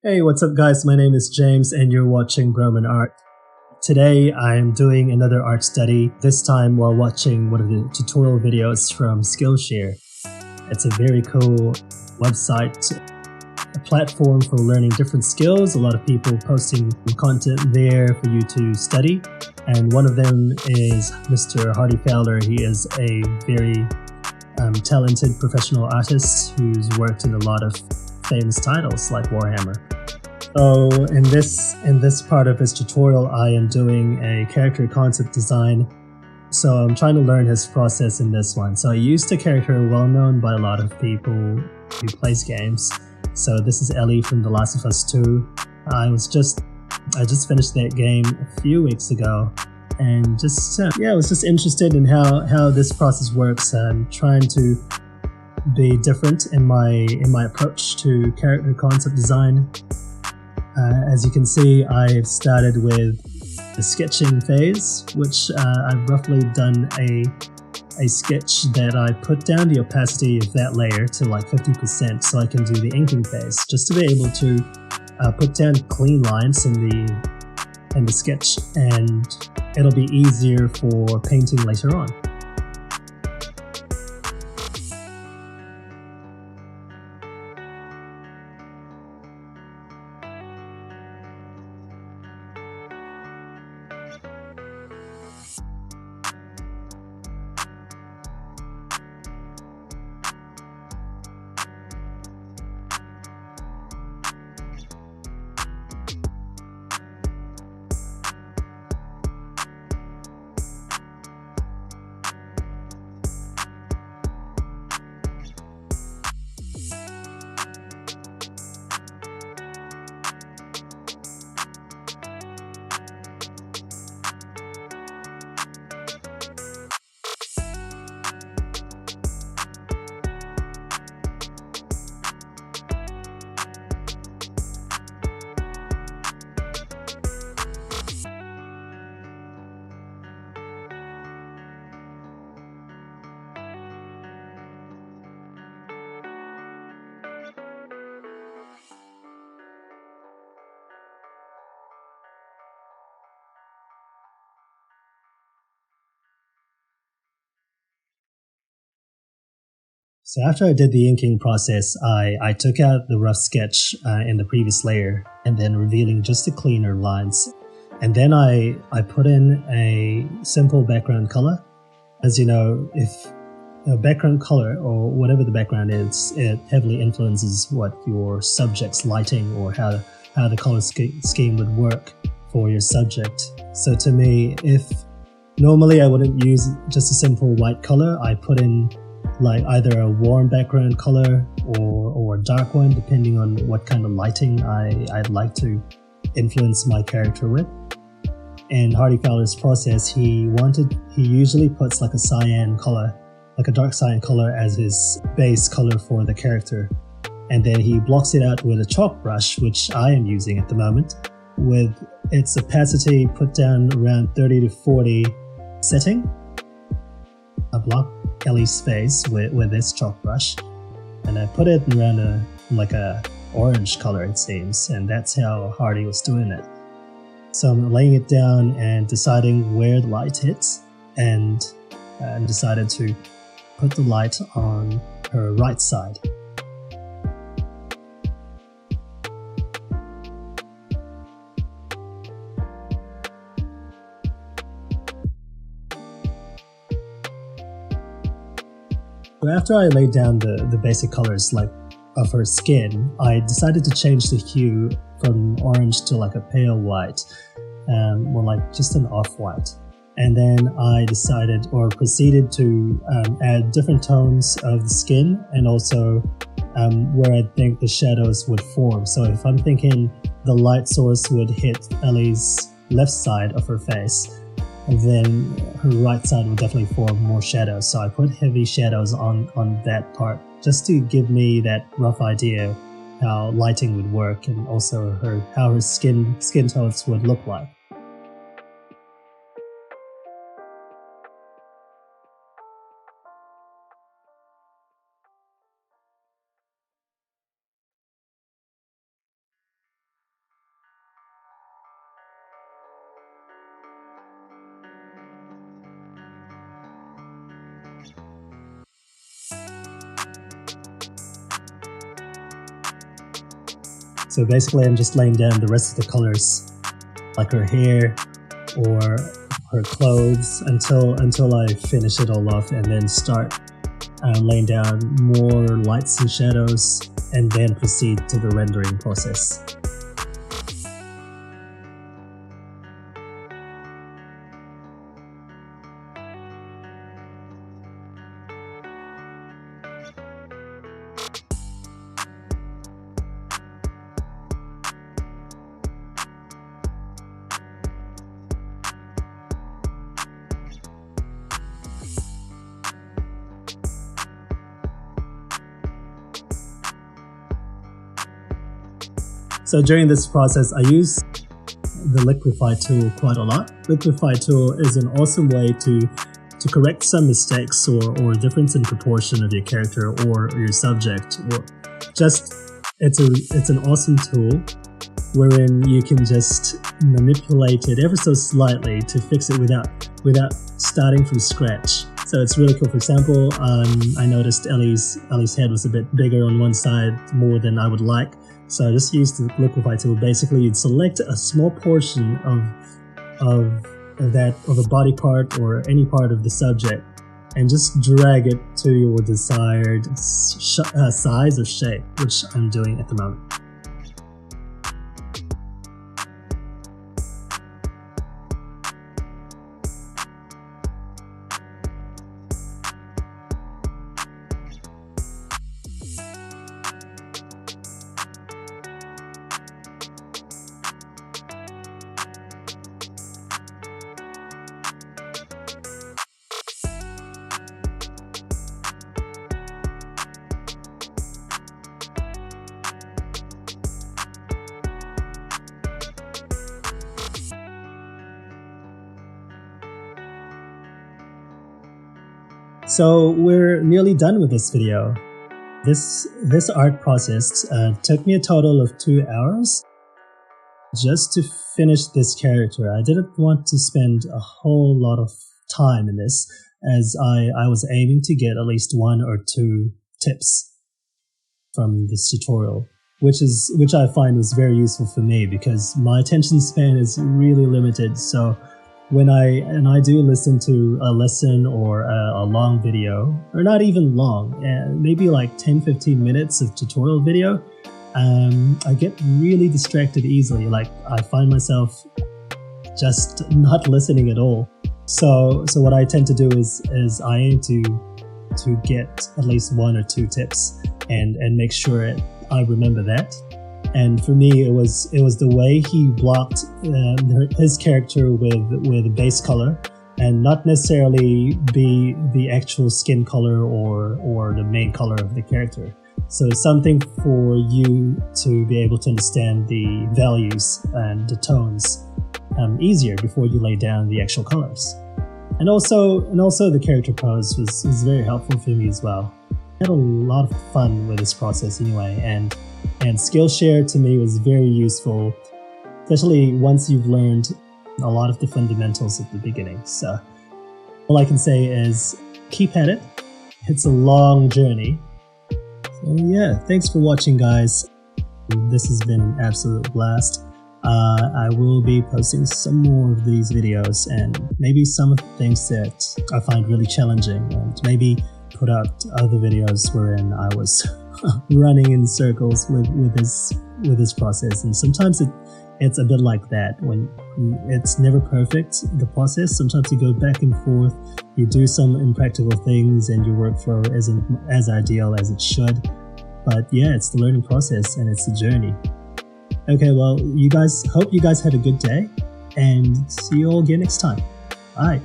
Hey, what's up guys? My name is James and you're watching Roman Art. Today I am doing another art study, this time while watching one of the tutorial videos from Skillshare. It's a very cool website, a platform for learning different skills, a lot of people posting content there for you to study. And one of them is Mr. Hardy Fowler. He is a very talented professional artist who's worked in a lot of famous titles like Warhammer. So in this part of his tutorial, I am doing a character concept design. So I'm trying to learn his process in this one. So I used a character well known by a lot of people who plays games. So this is Ellie from The Last of Us 2. I just finished that game a few weeks ago, and I was just interested in how this process works. I'm trying to be different in my approach to character concept design. As you can see, I've started with the sketching phase, which I've roughly done a sketch that I put down the opacity of that layer to like 50% so I can do the inking phase, just to be able to put down clean lines in the sketch, and it'll be easier for painting later on. So after I did the inking process, I took out the rough sketch in the previous layer and then revealing just the cleaner lines. And then I put in a simple background color. As you know, if a background color or whatever the background is, it heavily influences what your subject's lighting or how the color scheme would work for your subject. So to me, if normally I wouldn't use just a simple white color, I put in like either a warm background color or a dark one, depending on what kind of lighting I'd like to influence my character with. In Hardy Fowler's process, he usually puts like a cyan color, like a dark cyan color as his base color for the character. And then he blocks it out with a chalk brush, which I am using at the moment, with its opacity put down around 30 to 40 setting. I block Ellie's face with this chalk brush, and I put it around like a orange color, it seems, and that's how Hardy was doing it. So I'm laying it down and deciding where the light hits, and decided to put the light on her right side. After I laid down the basic colors like of her skin, I decided to change the hue from orange to like a pale white, more like just an off-white. And then I proceeded to add different tones of the skin and also where I think the shadows would form. So if I'm thinking the light source would hit Ellie's left side of her face, then her right side would definitely form more shadows. So I put heavy shadows on that part just to give me that rough idea of how lighting would work and also how her skin tones would look like. So basically I'm just laying down the rest of the colors, like her hair or her clothes, until I finish it all off, and then start laying down more lights and shadows, and then proceed to the rendering process. So during this process, I use the Liquify tool quite a lot. Liquify tool is an awesome way to correct some mistakes or difference in proportion of your character or your subject. Or just it's an awesome tool wherein you can just manipulate it ever so slightly to fix it without starting from scratch. So it's really cool. For example, I noticed Ellie's head was a bit bigger on one side more than I would like. So I just used the Liquify tool. Basically, you'd select a small portion of a body part or any part of the subject, and just drag it to your desired size or shape, which I'm doing at the moment. So we're nearly done with this video. This art process took me a total of 2 hours just to finish this character. I didn't want to spend a whole lot of time in this, as I was aiming to get at least 1 or 2 tips from this tutorial, which I find was very useful for me because my attention span is really limited. So when I do listen to a lesson or a long video, or not even long, maybe like 10-15 minutes of tutorial video, I get really distracted easily. Like I find myself just not listening at all. So what I tend to do is I aim to get at least 1 or 2 tips and make sure I remember that. And for me, it was the way he blocked his character with a base color, and not necessarily be the actual skin color or the main color of the character. So something for you to be able to understand the values and the tones easier before you lay down the actual colors. And also the character pose was very helpful for me as well. I had a lot of fun with this process anyway, and Skillshare to me was very useful, especially once you've learned a lot of the fundamentals at the beginning. So all I can say is keep at it. It's a long journey. So yeah, thanks for watching, guys. This has been an absolute blast. I will be posting some more of these videos, and maybe some of the things that I find really challenging, and maybe put out other videos wherein I was running in circles with this process. And sometimes it's a bit like that, when it's never perfect, the process. Sometimes you go back and forth, you do some impractical things, and your workflow isn't as ideal as it should. But yeah, it's the learning process and it's the journey. Okay, well, hope you guys had a good day, and see you all again next time. Bye.